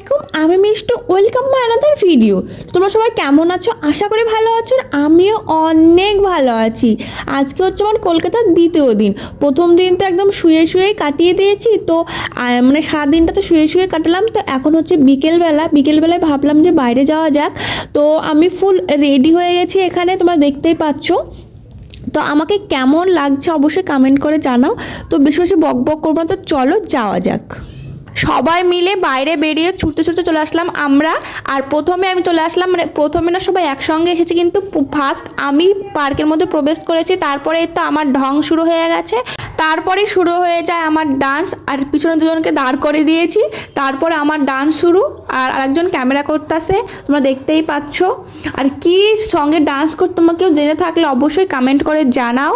আলাইকুম, আমি Mishtu. Welcome my another video. তোমরা সবাই কেমন আছো? আশা করি ভালো আছো। আর আমিও অনেক ভালো আছি। আজকে হচ্ছে আমার কলকাতার দ্বিতীয় দিন। প্রথম দিন তো একদম শুয়ে শুয়ে কাটিয়ে দিয়েছি, তো মানে সারাদিনটা তো শুয়ে শুয়ে কাটালাম। তো এখন হচ্ছে বিকেলবেলায় ভাবলাম যে বাইরে যাওয়া যাক। তো আমি ফুল রেডি হয়ে গেছি এখানে, তোমরা দেখতেই পাচ্ছ। তো আমাকে কেমন লাগছে অবশ্যই কমেন্ট করে জানাও। তো বেশি বেশি বক বক করবো না, তো চলো যাওয়া যাক। সবাই মিলে বাইরে বেরিয়ে ছুটতে ছুটতে চলে আসলাম আমরা। আর প্রথমে আমি চলে আসলাম, মানে প্রথমে না সবাই একসঙ্গে এসেছি, কিন্তু ফার্স্ট আমি পার্কের মধ্যে প্রবেশ করেছি। তারপরে তো আমার ঢং শুরু হয়ে গেছে, তারপরে শুরু হয়ে যায় আমার ডান্স। আর পিছনে দুজনকে দাঁড় করে দিয়েছি, তারপরে আমার ডান্স শুরু। আর আরেকজন ক্যামেরা করতেছে, তোমরা দেখতেই পাচ্ছ। আর কি সঙ্গে ডান্স করতে তোমরা কেউ জেনে থাকলে অবশ্যই কমেন্ট করে জানাও।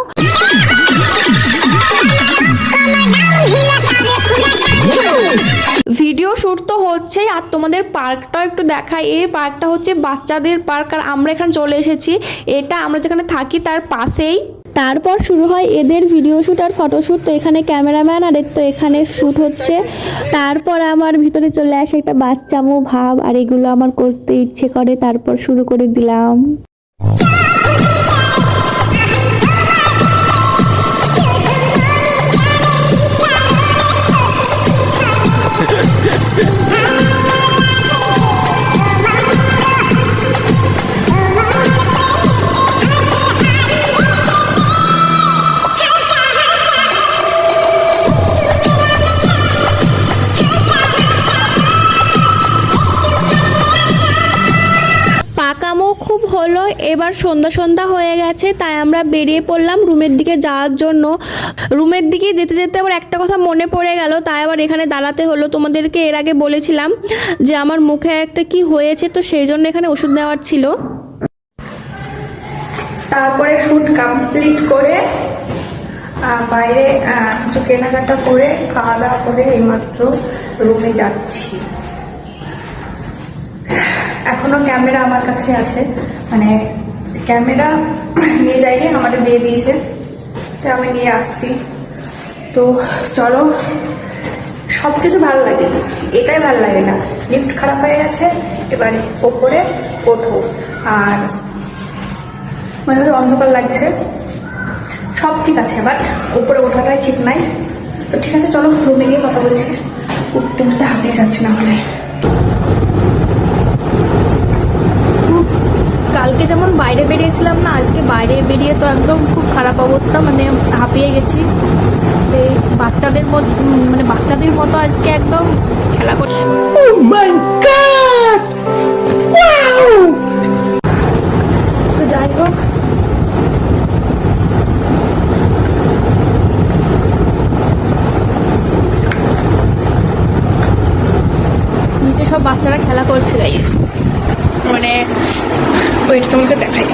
ভিডিও শ্যুট তো হচ্ছেই, আর তোমাদের পার্কটাও একটু দেখাই। এই পার্কটা হচ্ছে বাচ্চাদের পার্ক, আর আমরা এখানে চলে এসেছি। এটা আমরা যেখানে থাকি তার পাশেই। তারপর শুরু হয় এদের ভিডিও শ্যুট আর ফটোশ্যুট। তো এখানে ক্যামেরাম্যান আর এর তো এখানে শ্যুট হচ্ছে। তারপর আমার ভিতরে চলে আসে একটা বাচ্চামো ভাব, আর এগুলো আমার করতে ইচ্ছে করে। তারপর শুরু করে দিলাম। পাকামো খুব হলো। এবার সন্ধ্যা হয়ে গেছে, তাই আমরা বেরিয়ে পড়লাম রুমের দিকে যাওয়ার জন্য। রুমের দিকে যেতে যেতে আবার একটা কথা মনে পড়ে গেল, তাই আবার এখানে দাঁড়াতে হলো। তোমাদেরকে এর আগে বলেছিলাম যে আমার মুখে একটা কি হয়েছে, তো সেই জন্য এখানে ওষুধ নেওয়ার ছিল। তারপরে শ্যুট কমপ্লিট করে বাইরে কিছু কেনাকাটা করে খাওয়া দাওয়া করে এইমাত্র রুমে যাচ্ছি। এখনো ক্যামেরা আমার কাছে আছে, মানে ক্যামেরা নিয়ে যাইনি, আমাদের দিয়ে দিয়েছে, তো আমি নিয়ে আসছি। তো চলো, সব কিছু ভালো লাগে, এটাই ভালো লাগে না। লিফট খারাপ হয়ে গেছে, এবারে ওপরে ওঠো। আর মানে অন্ধকার লাগছে, সব ঠিক আছে, বাট উপরে ওঠাটাই ঠিক নাই। তো ঠিক আছে, চলো রুমে গিয়ে কথা বলছি। উঠতে উঠতে হাঁপিয়ে যাচ্ছে না হলে। কালকে যেমন বাইরে বেরিয়েছিলাম না, আজকে বাইরে বেরিয়ে তো একদম খুব খারাপ অবস্থা, মানে হাঁপিয়ে গেছি। সেই বাচ্চাদের মতো আজকে একদম খেলা করছি। তো যাই হোক, নিচে সব বাচ্চারা খেলা করছে, মানে ওইটা তোমাকে দেখাই।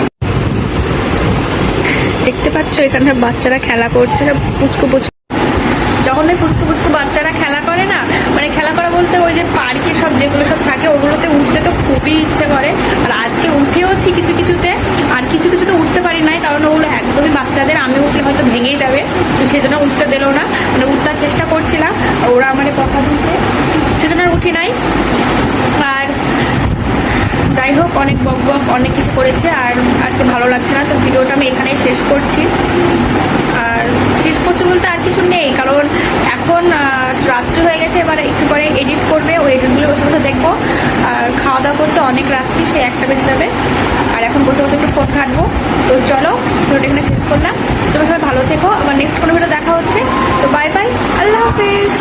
দেখতে পাচ্ছ এখানে বাচ্চারা খেলা করছে, পুচকু যখন ওই পুচকু বাচ্চারা খেলা করে না, মানে খেলা করা বলতে ওই যে পার্কে সব যেগুলো সব থাকে ওগুলোতে উঠতে তো খুবই ইচ্ছে করে। আর আজকে উঠেওছি কিছু কিছুতে, আর কিছু কিছুতে উঠতে পারি নাই, কারণ ওগুলো একদমই বাচ্চাদের। আমি উঠলে হয়তো ভেঙেই যাবে, তো সেজন্য উঠতে দিল না। মানে উঠতে চেষ্টা করছিলাম, ওরা মানে কথা দিচ্ছে, সেজন্য উঠি নাই। আর যাই হোক, অনেক বক অনেক কিছু করেছে, আর আজকে ভালো লাগছে না। তো ভিডিওটা আমি এখানেই শেষ করছি। আর শেষ করছি বলতে আর কিছু নেই, কারণ এখন রাত্রি হয়ে গেছে। এবার একটু পরে এডিট করবে, ওই এডিটগুলো বসে বসে দেখবো। আর খাওয়া দাওয়া করতে অনেক রাত্রি, সে 1টা বেজে যাবে। আর এখন বসে বসে একটু ফোন ঘাঁটবো। তো চলো, ভিডিওটা এখানে শেষ করলাম। তোমরা সবাই ভালো থেকো, আবার নেক্সট কোনো ভিডিও দেখা হচ্ছে। তো বাই বাই, আল্লাহ হাফিজ।